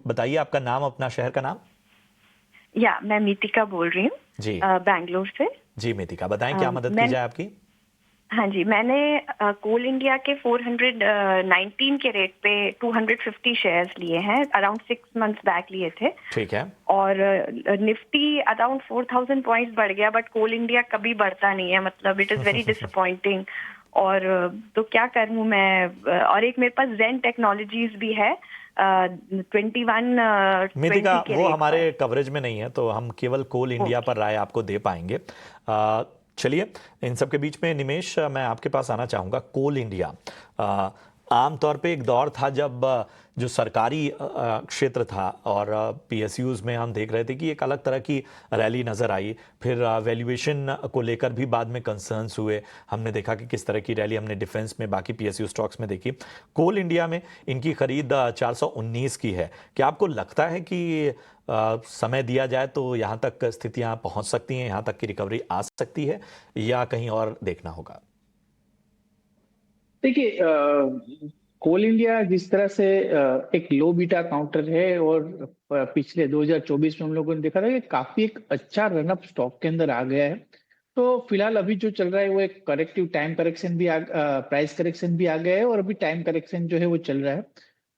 बताइए आपका नाम, अपना शहर का नाम। मैं मीतिका बोल रही हूँ जी बैंगलोर से। जी मीतिका, बताएं क्या मदद की मैं जाए आपकी। हाँ जी, मैंने कोल इंडिया के 419 के रेट पे 250 शेयर्स लिए हैं, अराउंड 6 मंथ्स बैक लिए थे। ठीक है। और निफ्टी अराउंड 4000 पॉइंट्स बढ़ गया, बट कोल इंडिया कभी बढ़ता नहीं है, मतलब इट इज़ वेरी डिसअपॉइंटिंग। और तो क्या करूँ मैं। और एक मेरे पास जेन टेक्नोलॉजीज भी है 2120 मीतिका, के वो रेट पर। हमारे कवरेज में नहीं है, तो हम केवल कोल इंडिया ओके। पर राय आपको दे पाएंगे। चलिए, इन सब के बीच में निमेश, मैं आपके पास आना चाहूँगा। कोल इंडिया आमतौर पे एक दौर था जब जो सरकारी क्षेत्र था और पीएसयूज में हम देख रहे थे कि एक अलग तरह की रैली नज़र आई। फिर वैल्यूएशन को लेकर भी बाद में कंसर्न्स हुए। हमने देखा कि किस तरह की रैली हमने डिफेंस में, बाकी पीएसयू स्टॉक्स में देखी। कोल इंडिया में इनकी खरीद 419 की है। क्या आपको लगता है कि समय दिया जाए तो यहाँ तक स्थितियाँ पहुँच सकती हैं, यहाँ तक की रिकवरी आ सकती है, या कहीं और देखना होगा? देखिए, कोल इंडिया जिस तरह से एक लो बीटा काउंटर है, और पिछले 2024 में हम लोगों ने देखा था कि काफी एक अच्छा रनअप स्टॉक के अंदर आ गया है। तो फिलहाल अभी जो चल रहा है वो एक करेक्टिव टाइम करेक्शन भी प्राइस करेक्शन भी आ गया है, और अभी टाइम करेक्शन जो है वो चल रहा है।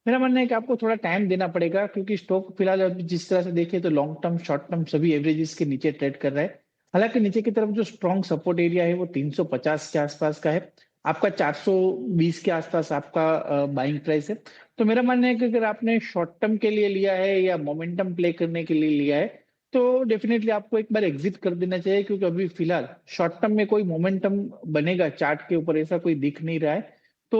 मेरा मानना है कि आपको थोड़ा टाइम देना पड़ेगा, क्योंकि स्टॉक फिलहाल अभी जिस तरह से देखिए तो लॉन्ग टर्म शॉर्ट टर्म सभी एवरेजेस के नीचे ट्रेड कर रहा है। हालांकि नीचे की तरफ जो स्ट्रॉन्ग सपोर्ट एरिया है वो 350 के आसपास का है। आपका 420 के आसपास आपका बाइंग प्राइस है। तो मेरा मानना है कि अगर आपने शॉर्ट टर्म के लिए लिया है या मोमेंटम प्ले करने के लिए लिया है, तो डेफिनेटली आपको एक बार एग्जिट कर देना चाहिए, क्योंकि अभी फिलहाल शॉर्ट टर्म में कोई मोमेंटम बनेगा चार्ट के ऊपर ऐसा कोई दिख नहीं रहा है। तो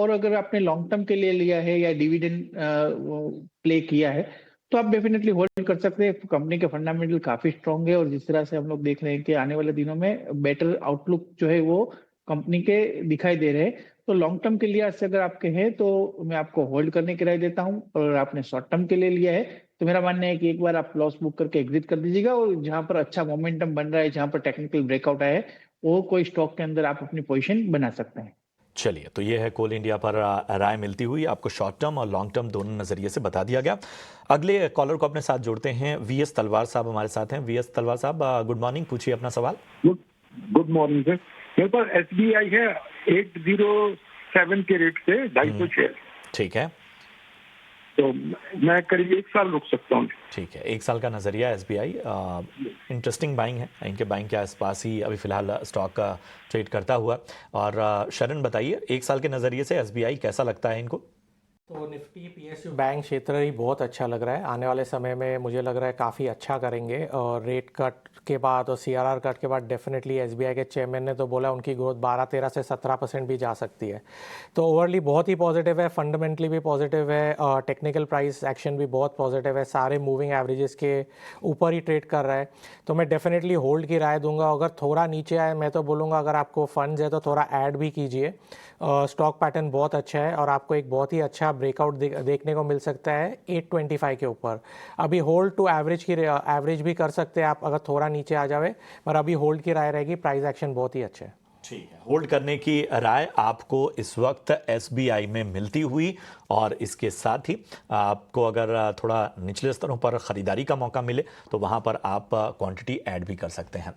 अगर आपने लॉन्ग टर्म के लिए लिया है या डिविडेंड प्ले किया है, तो आप डेफिनेटली होल्ड कर सकते हैं। कंपनी के फंडामेंटल काफी स्ट्रांग है, और जिस तरह से हम लोग देख रहे हैं कि आने वाले दिनों में बेटर आउटलुक जो है वो कंपनी के दिखाई दे रहे हैं। तो लॉन्ग टर्म के लिए से अगर आपके हैं तो मैं आपको होल्ड करने की राय देता हूं, और अगर आपने शॉर्ट टर्म के लिए लिया है तो मेरा मानना है कि एक बार आप लॉस बुक करके एग्जिट कर दीजिएगा, और जहां पर अच्छा मोमेंटम बन रहा है, जहां पर टेक्निकल ब्रेकआउट आया है, वो कोई स्टॉक के अंदर आप अपनी पोजीशन बना सकते हैं। चलिए, तो ये है कोल इंडिया पर राय मिलती हुई, आपको शॉर्ट टर्म और लॉन्ग टर्म दोनों नज़रिए से बता दिया गया। अगले कॉलर को अपने साथ जोड़ते हैं। वीएस तलवार साहब हमारे साथ हैं। वीएस तलवार साहब, गुड मॉर्निंग, पूछिए अपना सवाल। Good morning sir. मेरे पास एसबीआई है 807 के रेट से 250 शेयर। ठीक है। तो मैं करीब 1 साल रुक सकता हूँ। ठीक है, 1 साल का नज़रिया एसबीआई इंटरेस्टिंग बाइंग है। इनके बाइंग के आसपास ही अभी फिलहाल स्टॉक का ट्रेड करता हुआ। और शरण बताइए, 1 साल के नज़रिए से एसबीआई कैसा लगता है इनको? तो निफ्टी पीएसयू बैंक क्षेत्र ही बहुत अच्छा लग रहा है। आने वाले समय में मुझे लग रहा है काफ़ी अच्छा करेंगे, और रेट कट के बाद और सीआरआर कट के बाद डेफिनेटली एसबीआई के चेयरमैन ने तो बोला उनकी ग्रोथ 12-13 से 17% भी जा सकती है। तो ओवरली बहुत ही पॉजिटिव है, फंडामेंटली भी पॉजिटिव है, और टेक्निकल प्राइस एक्शन भी बहुत पॉजिटिव है। सारे मूविंग एवरेजेस के ऊपर ही ट्रेड कर रहा है। तो मैं डेफिनेटली होल्ड की राय दूंगा। अगर थोड़ा नीचे आए, मैं तो बोलूँगा अगर आपको फंड्स है तो थोड़ा ऐड भी कीजिए। स्टॉक पैटर्न बहुत अच्छा है, और आपको एक बहुत ही अच्छा ब्रेकआउट देखने को मिल सकता है 825 के ऊपर। अभी होल्ड टू एवरेज की एवरेज भी कर सकते हैं आप अगर थोड़ा नीचे आ जावे, पर अभी होल्ड की राय रहेगी। प्राइस एक्शन बहुत ही अच्छा है। ठीक है, होल्ड करने की राय आपको इस वक्त एसबीआई में मिलती हुई, और इसके साथ ही आपको अगर थोड़ा निचले स्तरों पर खरीदारी का मौका मिले तो वहां पर आप क्वांटिटी ऐड भी कर सकते हैं।